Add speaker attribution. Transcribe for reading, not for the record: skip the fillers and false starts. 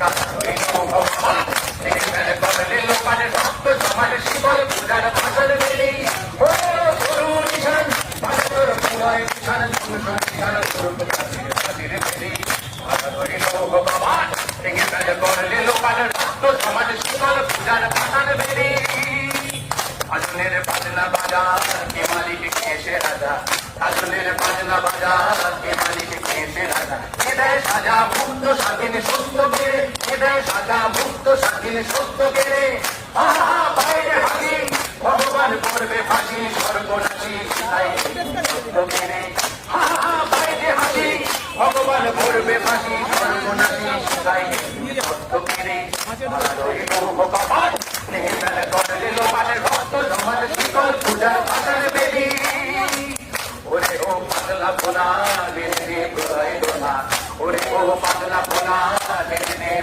Speaker 1: কাটা হইল ভগবান ভেঙে ফেলে করলে লোকালে রক্ত জমালে শিকল পূজার ভাষার বেলি ও তরু নিশান ভাষার পুরায় নিশান নিশান তরুণের বেলি কাটা হইল ভগবান ভেঙে ফেলে করলে লোকালে রক্ত জমালে শিকল পূজার ভাষার বেলি আজনের বাজনা বাজা কে মালিক কেসে রাজা আজনের বাজনা বাজা কে মালিক কেসে রাজা এদের সাজা মুক্ত স্বাধীন সত্য গেড়ে এদের সাজা মুক্ত স্বাধীন সত্য গেড়ে আহা বাইরে হাসি ভগবান করবে ফাঁসি সর্বনাশী সত্য গেড়ে আহা বাইরে হাসি ভগবান করবে ফাঁসি সর্বনাশী সত্য গেড়ে ভগবান নেহে ফেলে করলে লোকালে রক্ত জমালে শিকল পূজার ভাষার বেলি ওরে ও পাতলা পোনা রে প্রলয় দোনা ওরে ও পাতলা পোনা